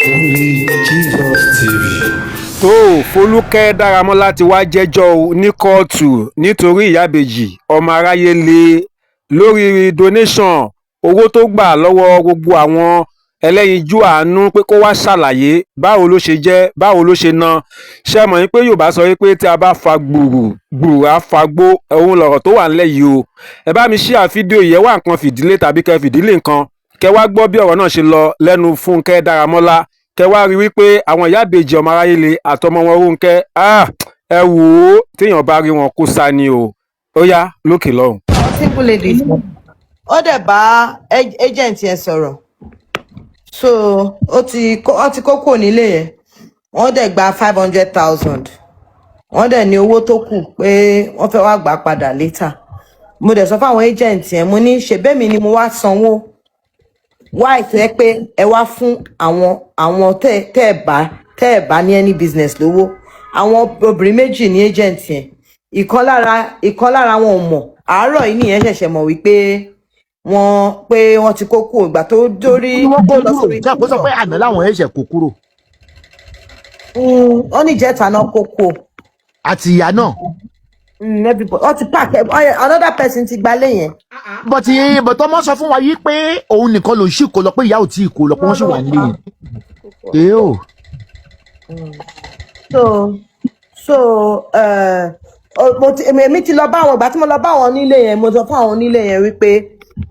Only Jesus TV. tó Foluke Daramola ti wá jẹ́jọ́ ní kóòtù nítorí Iyabeji ọmọ aráyé lé lórí donation owó tó gbà lọ́wọ́ gbogbo àwọn ẹlẹ́yinjú àánú pé kó wá ṣàlàyé báwo ló ṣe jẹ́ báwo ló ṣe ná. Ṣé mọ̀ pé Yorùbá sọ pé tí a bá fa gbùrù á fagbó, òun lọ̀rọ̀ tó wà ńlẹ̀ yìí o. Ẹ bá mi share fídíò yẹn wá nǹkan fìdílé tàbí kẹ́ fìdílé nǹkan kẹ́ wá gbọ́ bí ọ̀rọ̀ náà ṣe lọ lẹ́nu Foluke Daramola, kẹ́ wá rí wípé àwọn Iyabeji ọmọ aráyé le àtọmọ wọn Foluke ẹ wò ó téèyàn bá rí wọn kó sá ni o. Ó yá lókè lọ́hùn. Simple ladies. Ó dẹ̀ bá agent yẹn sọ̀rọ̀. So ó ti kókó nílé yẹn. Wọ́n dẹ̀ gba 500,000. Wọ́n dẹ̀ ní owó tó kù pé wọ́n fẹ́ wá gbà padà later. Mo dẹ̀ sọ fáwọn agent yẹn, mo ní ṣèbémi ni mo wá sanwó. Why tó yẹ pé ẹ wá fún àwọn tẹ́ ẹ̀ bá ní any business lówó. Àwọn obìnrin méjì ní agent yẹn. Ìkan lára wọn ò mọ̀. Àárọ̀ yìí nìyẹn ṣẹ̀ṣẹ̀ mọ̀ wípé wọ́n ti kó kúrò ìgbà tó dórí lọ sórí. Ṣé àpò sọ pé àná láwọn ẹ̀ṣẹ̀ kó kúrò? Ó ní jẹ́ta náà kó kúrò. Àti ìyá náà. Everybody wọ́n ti pack another person ti gbalé yẹn. But ọmọ sọ fún wa yìí pé òun nìkan ló ṣì kó lọ pé ìyá ò tí ì kó lọ pé wọ́n sì wà nílé yẹn. Èmi ti lọ bá wọn ìgbà tí mo lọ bá wọn nílé yẹn, mo sọ fún àwọn nílé yẹn wípé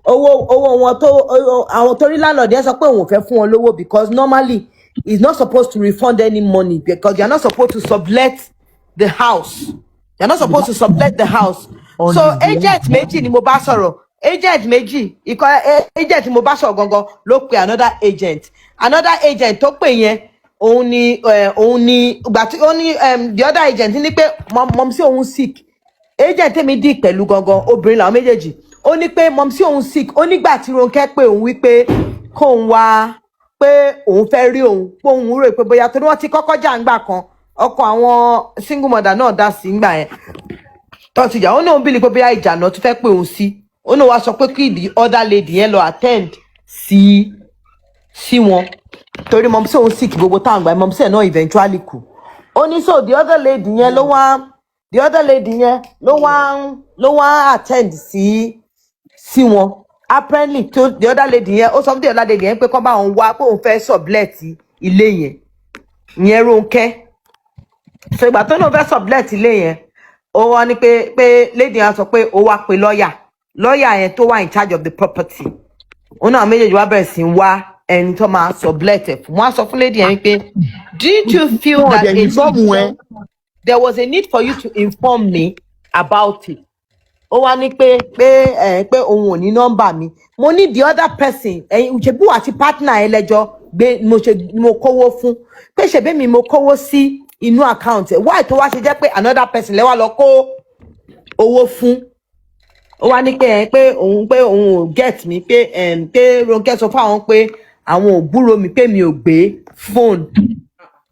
owó wọn àwọn torí landlord yẹn sọ pé òun ò fẹ́ fún wọn lówó because normally he's not supposed to refund any money because they are not supposed to sublet the house. They are not supposed to sublet the house. So agent méjì ni mo bá sọ̀rọ̀. Agent méjì agent mo bá sọ̀rọ̀ gangan ló pe another agent tó pè yẹn òun ni ìgbà tí ó ní the other agent ní pé mom sí òun sick. Agent tèmi dì pẹ̀lú gangan obìnrin làwọn méjèèjì. Ó ní pé mom sí òun sick. Ó nígbà tí Ronke pé òun wí pé kóun wá pé òun fẹ́ rí òun pé òun rò pé bóyá torí wọ́n ti kọ́kọ́ jà ńgbà kan ọkọ àwọn single mother náà dá sí ńgbà yẹn. Tọ́sí ìjà ó ní òun bìlì pé bóyá ìjà náà tún fẹ́ pé òun sí. Ó ní wá sọ pé kí the other lady yẹn lọ attend sí wọn. Torí mom sí òun sick gbogbo táwọn gbà mom sí ẹ̀ náà eventually kú. Ó ní so the other lady yẹn ló wá attend sí wọn. Apparently to the other lady yẹn ó sọ fún the other lady yẹn pé kó bá òun wá pé òun fẹ́ sublet ilé yẹn Ronke. So ìgbà tó lóun fẹ́ sublet ilé yẹn ó wá ní pé lady yẹn sọ pé ó wá pe lawyer yẹn tó wà in charge of the property. Ó náà méjèèjì wá bẹ̀rẹ̀ sí wá ẹni tó máa sublet ẹ̀ fún. Wọ́n á sọ fún lady yẹn pé didn't you feel that there was a need for you to inform me about it? Ó wá ní pé òun ò ní nọ́mbà mi. Mo ní the other person Jebi àti partner ẹ lẹ́jọ́ gbé mo kówó fún pé ṣebí mi mo kówó sí inú account ẹ why tó wá ṣe jẹ́ pé another person lẹ wá lọ kó owó fún. Ó wá ní pé òun ò get mi pé Ronke sọ fún àwọn pé àwọn ò gbúrò mi pé mi ò gbé phone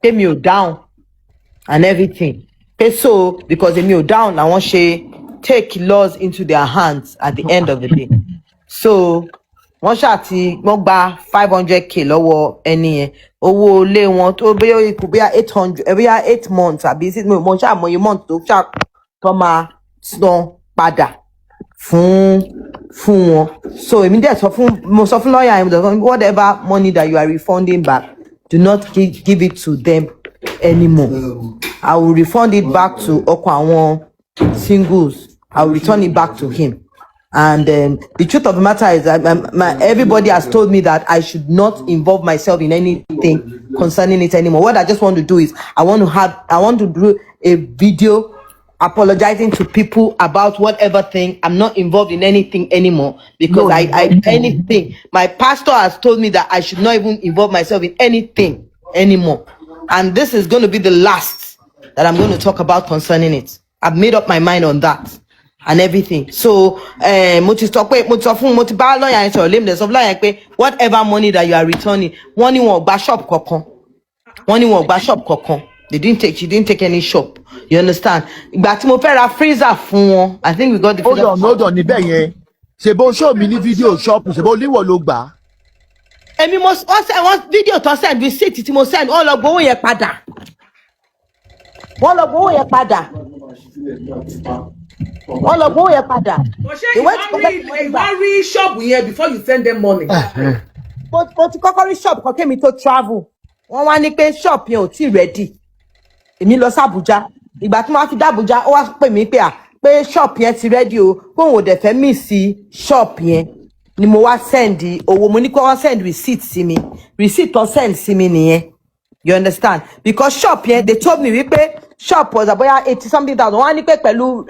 pé mi ò down and everything. Pé so because èmi ò down làwọn ṣe take laws into their hands at the end of the day. So wọ́n gba 500k lọ́wọ́ ẹni yẹn. Owó ilé wọn tó bóyá ikú bóyá 8 months àbí 6 months mo ṣàmọye month tó máa san padà fún wọn. So èmi dẹ̀ mo sọ fún lawyer yẹn whatever money that you are refunding back, do not give it to them anymore. I will refund it back to ọkọ àwọn singles. I will return it back to him. And the truth of the matter is that everybody has told me that I should not involve myself in anything concerning it anymore. What I just want to do is I want to do a video apologizing to people about whatever thing. I'm not involved in anything anymore because anything. My pastor has told me that I should not even involve myself in anything anymore. And this is going to be the last that I'm going to talk about concerning it. I've made up my mind on that and everything. So mo ti bá lawyer yẹn sọ̀rọ̀ lẹ́mìí sọ lawyer yẹn pé whatever money that you are returning, wọ́n ní wọn ò gba shop kankan. She didn't take any shop. You understand? Ìgbà tí mo fẹ́ ra freezer fún wọn, I think we got the freezer. Hold on níbẹ̀ yẹn. Ṣé bó show mi ní video shop, ṣé bó líwọ̀ ló gbà? èmi mo wọ́n fídíò tó send receipt tí mo send wọ́n lọ gbowó yẹn padà. Wọ́n lọ gbowó yẹn padà. Ìwọ rí ṣọ́ọ̀bù yẹn before you send them money. Mo ti kọ́kọ́ rí shop kan kémi tó travel. Wọ́n wá ní pé shop yẹn ò tí ready. Èmi lọ sí Abuja. Ìgbà tí mo wá fi dé Abuja, ó wá pè mí pé shop yẹn ti ready o. Pé òun ò dẹ̀ fẹ́ miss shop yẹn. Ni mo wá send owó. Mo ní kó wá send receipt sí mi. Receipt tó send sí mi nìyẹn. You understand? Because shop yẹn, they told me wípé shop was about 80 something thousand. Wọ́n á ní pé pẹ̀lú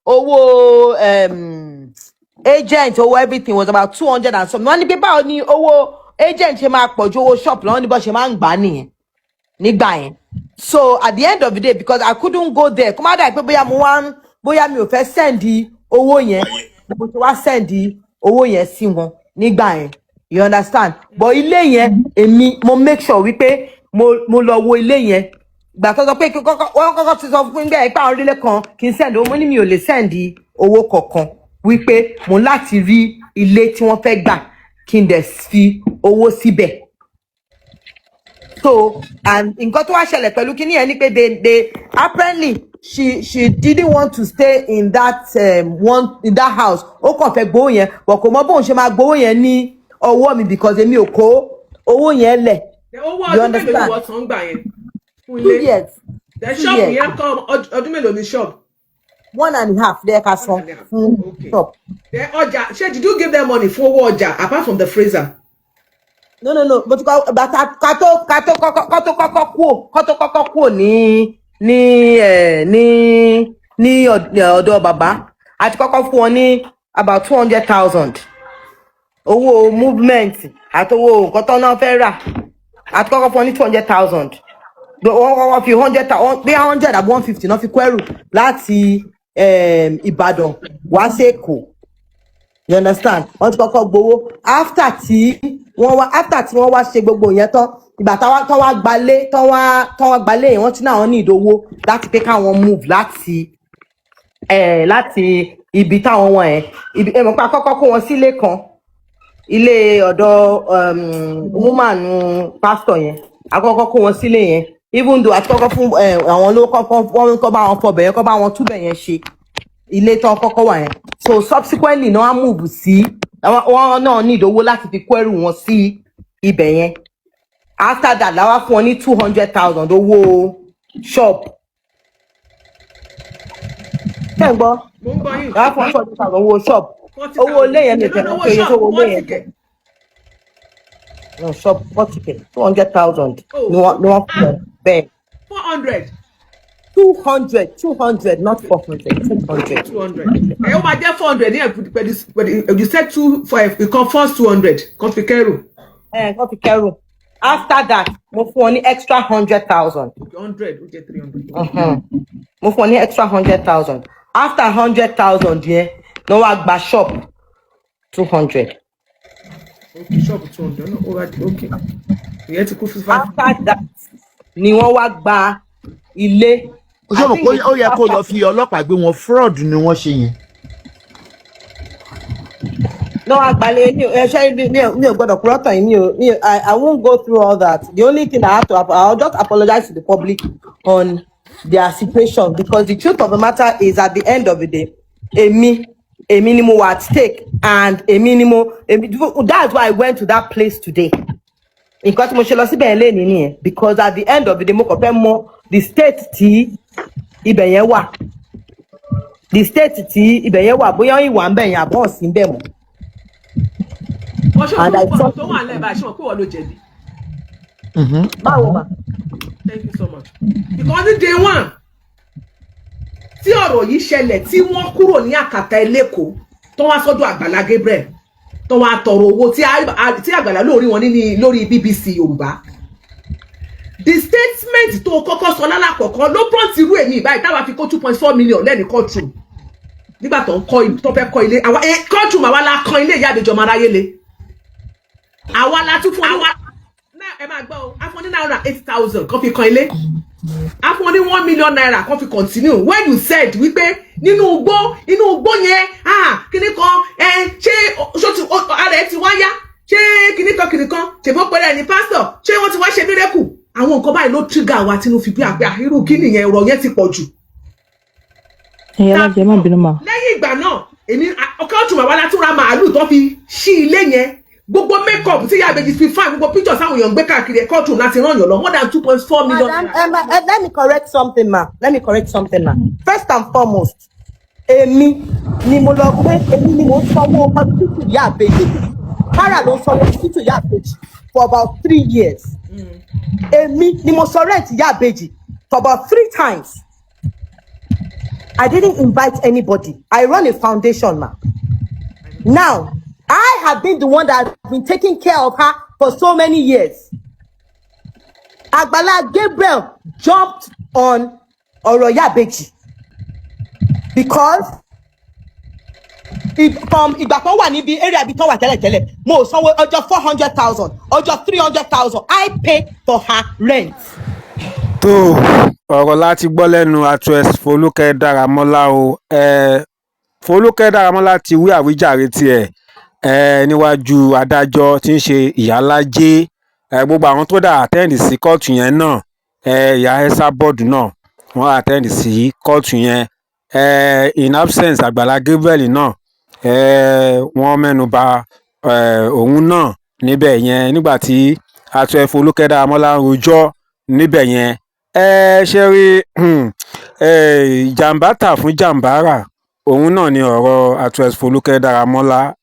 owó agent, owó everything was about 200 and something. Wọ́n á ní pé báwo ni owó agent ṣe máa pọ̀ ju owó shop lọ, wọ́n ní bó ṣe máa ń gbà nìyẹn nígbà yẹn. So at the end of the day, because I couldn't go there, kó má dà pé bóyá mi ò fẹ́ send owó yẹn, mo ti wá send owó yẹn sí wọn nígbà yẹn. You understand? But ilé yẹn, èmi mo make sure wípé mo lọ wo ilé yẹn. Ìgbà tó sọ pé wọ́n kọ́kọ́ ti sọ fún mi bẹ́ẹ̀ pé àwọn orílẹ̀ kan kí n send owó, mo ní mi ò lè send owó kankan, wípé mo láti rí ilé tí wọ́n fẹ́ gbà kí n dẹ̀ fi owó síbẹ̀. So, and nǹkan tó wá ṣẹlẹ̀ pẹ̀lú kíní yẹn ni pé they apparently she didn't want to stay in that house. Ó kàn fẹ́ gbowó yẹn, but kò mọ bóun ṣe máa gbowó yẹn ní ọwọ́ mi because èmi ò kó owó yẹn lẹ̀. Owó ọdún mélòó ni wọ́n san gbà yẹn? 2 years. The shop yẹn kọ́ ọdún mélòó ni shop? 1.5 lẹ́ẹ̀ka san fún shop. The ọjà, ṣé did you give them money fún owó ọjà apart from the freezer? No. But ká tó kọ́kọ́ kúrò ní ọ̀dọ̀ bàbá, àti kọ́kọ́ fún wọn ní about 200,000. Owó movement àti owó nǹkan tó náà fẹ́ rà, àti kọ́kọ́ fún wọn ní 200,000. Wọ́n fi 100,000 bí 100 àbí 150 náà fi kó ẹrù láti Ìbàdàn wá sí Èkó. You understand? Wọ́n ti kọ́kọ́ gbowó after tí wọ́n wá ṣe gbogbo yẹn tán. Ìgbà tán wá gbalé yẹn, wọ́n ti náà ní ìdówó láti pé káwọn move láti ibi táwọn wọn yẹn. Ẹ̀mọ̀ pa kọ́kọ́ kó wọn sílé kan, ilé ọ̀dọ̀ woman pastor yẹn. Àkọ́kọ́ kó wọn sílé yẹn, even though àti kọ́kọ́ fún àwọn olówó kọ́ bá wọn fọbẹ̀ yẹn, kọ́ bá wọn túbẹ̀ yẹn ṣe ilé tán kọ́kọ́ wà yẹn. So subsequently náà wọ́n move sí, wọ́n náà ní ìdówó láti fi kó ẹrù wọn sí ibẹ̀ yẹn. After that, la wá fún wọn ní 200,000 owó shop. Ṣé ń gbọ́? Mo ń gbọ́ yín. La wá fún wọn 200,000 owó shop. Owó ilé yẹn nìkan ló péye tó owó ilé yẹn. No, shop 40k, 200,000. Ni wọ́n fún wọn bẹ́ẹ̀. 400. 200, not 400. 200. 200. Ó máa jẹ́ 400 ní ẹ̀pẹ̀lú you said 2 it come first 200 kan fi kẹ́rù. Kan fi kẹ́rù. After that, mo fún wọn ní extra 100,000. 100 ó jẹ́ 300. Mo fún wọn ní extra 100,000. After 100,000 yẹn, no wá gba shop 200. Okay, shop 200. No, okay. Ìyẹn ti kú fún 5. After that, ni wọ́n wá gba ilé. Ó sọ pé ó yẹ kó lọ fi ọlọ́pàá gbé wọn, fraud ni wọ́n ṣe yẹn. No, mi ò gbọ́dọ̀ kúrò tán yìí, I won't go through all that. The only thing I'll just apologize to the public on their situation, because the truth of the matter is, at the end of the day, èmi ni mo wà at stake, and that's why I went to that place today. Nǹkan tí mo ṣe lọ síbẹ̀ yẹn lénìí nìyẹn, because at the end of the day, mo kàn fẹ́ mọ the state tí ibẹ̀ yẹn wà. The state tí ibẹ̀ yẹn wà, bóyá ìwà ń bẹ̀ yẹn àbọ̀ sí ń bẹ̀ mọ́. And I thought tó wà lẹ́bàá ṣé wọn pé wọ́n ló jẹ̀bi. Báwo ma? Thank you so much. Because ní day one tí ọ̀rọ̀ yìí ṣẹlẹ̀, tí wọ́n kúrò ní àkàtà Eléko tó wá sọ́dọ̀ Àgbàlá Gabriel tó wá tọrọ owó tí Àgbàlá lórí wọn lórí BBC Yorùbá. The statement tó kọ́kọ́ sọ lálàkọ̀ọ́kọ́ ló prompt irú èmi báyìí táwa fi kó 2.4 million lẹ́ni courtroom nígbà tó fẹ́ kọ́ ilé. Courtroom àwa la kan ilé Iyabeji ọmọ aráyé le. Àwa la tún fún àwa ẹ máa gbọ́ o, a fún ní náírà 8,000 kan fi kan ilé, a fún ní 1 million naira kan fi continue. When you said wípé nínú igbó yẹn kíní kan ṣé ara ẹ ti wá yá, ṣé kìnnìkan ṣèbó pẹ̀lẹ́ ní pásítọ̀ ṣé wọ́n ti wá ṣe mírẹ́kù àwọn nǹkan báyìí ló trigger wa tí mo fi bí àpẹ irú kí nìyẹn ọ̀rọ̀ yẹn ti pọ̀ jù. lẹ́yìn ìgbà náà èmi ọkọ̀ ọ̀tún bàbá látúra màálù tó fi ṣí ilé yẹn gbogbo makeup tí Iyabeji fi fine gbogbo pictures àwọn èèyàn gbé káàkiri ẹ̀kọ́ ọ̀tún láti ràn yàn lọ more than 2.4 million. Let me correct something ma. First and foremost èmi ni mo lọ pé èmi ni mo sanwó hospital Iyabeji para ló sanwó hospital Iyabeji for about 3 years. Èmi ni mo sọ rent Iyabeji for about 3 times. I didn't invite anybody. I run a foundation ma. Now I have been the one that has been taking care of her for so many years. Agbala Gabriel jumped on ọ̀rọ̀ Iyabeji because from ìgbà kan wà níbi area ibi tó wà tẹ́lẹ̀tẹ́lẹ̀ mo sanwó ọjọ́ 400,000 ọjọ́ 300,000 I pay for her rent. tó ọ̀rọ̀ láti gbọ́ lẹ́nu actress Foluke Daramola o Foluke Daramola ti wí àwíjàre tiẹ̀ níwájú adájọ́ tí ń ṣe ìyálájé gbogbo àwọn tó dà attend sí kóòtù yẹn náà ìyá ẹ́sà bọ́ọ̀dù náà wọ́n attend sí kóòtù yẹn in absence Àgbàlá Gabriel náà wọ́n mẹ́nu bà òun náà níbẹ̀ yẹn nígbà tí actress Foluke Daramola rojọ́ níbẹ̀ yẹn ṣe rí jàǹbá tà fún jàǹbá rà òun náà ni ọ̀rọ̀ actress Foluke Daramola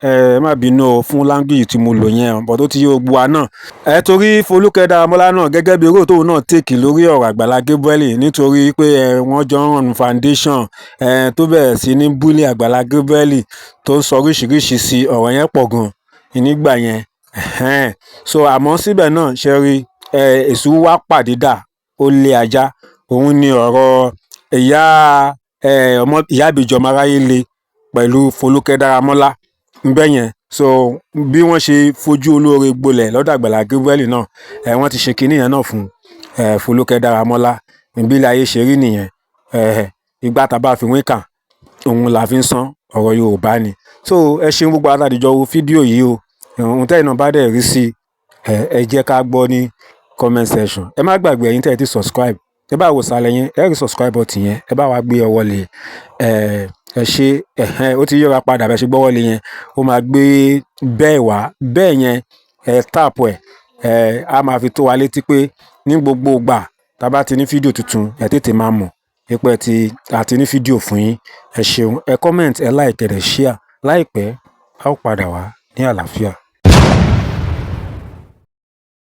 má bínú fún language tí mo lò yẹn bọ̀ tó ti yé gbogbo wa náà torí Foluke Daramola náà gẹ́gẹ́ bí èrò tóun náà tèkì lórí ọ̀rọ̀ Àgbàlá Gabriel nítorí pé wọ́n jọ ń run foundation tó bẹ̀rẹ̀ sí ní búlì Àgbàlá Gabriel tó ń sọ oríṣiríṣi sí ọ̀rọ̀ yẹn pọ̀ gan nígbà yẹn so àmọ́ síbẹ̀ náà ṣe rí èṣù wá pàdé dà ó lé ajá òun ni ọ̀rọ̀ ọmọ Iyabeji ọmọ aráyé le pẹ̀lú Foluke Daramola ńbẹ̀ yẹn so bí wọ́n ṣe fojú olóore gbolẹ̀ lọ́dọ̀ Àgbàlá Gabriel náà wọ́n ti ṣe kinní yẹn náà fún Foluke Daramola bí ilé ayé ṣe rí nìyẹn ìgbà tá a bá fi wín kàn òun la fi ń san ọ̀rọ̀ Yorùbá ni so ẹ ṣeun gbogbo àtàdìjọ wo fídíò yìí o ohun tẹ́yìn náà bá dẹ̀ rí sí ẹ jẹ́ ká gbọ́ ní comment section ẹ má gbàgbé ẹ̀yin tẹ́ ẹ ti subscribe ẹ bá wò sálẹ̀ yẹn ẹ rí subscribe button yẹn ẹ bá wa gbé ọwọ́ lé ẹ ṣe ó ti yíra padà bẹ́ẹ̀ ṣe gbọ́wọ́ lé yẹn ó máa gbé bẹ́ẹ̀ wá bẹ́ẹ̀ yẹn tap a máa fi tó wa létí pé ní gbogbo ìgbà tá a bá ti ní fídíò tuntun ẹ tètè máa mọ̀ pé àti ní fídíò fún yín ẹ ṣeun ẹ comment ẹ like ẹ dẹ̀ share láìpẹ́ a ó padà wá ní àlàáfíà.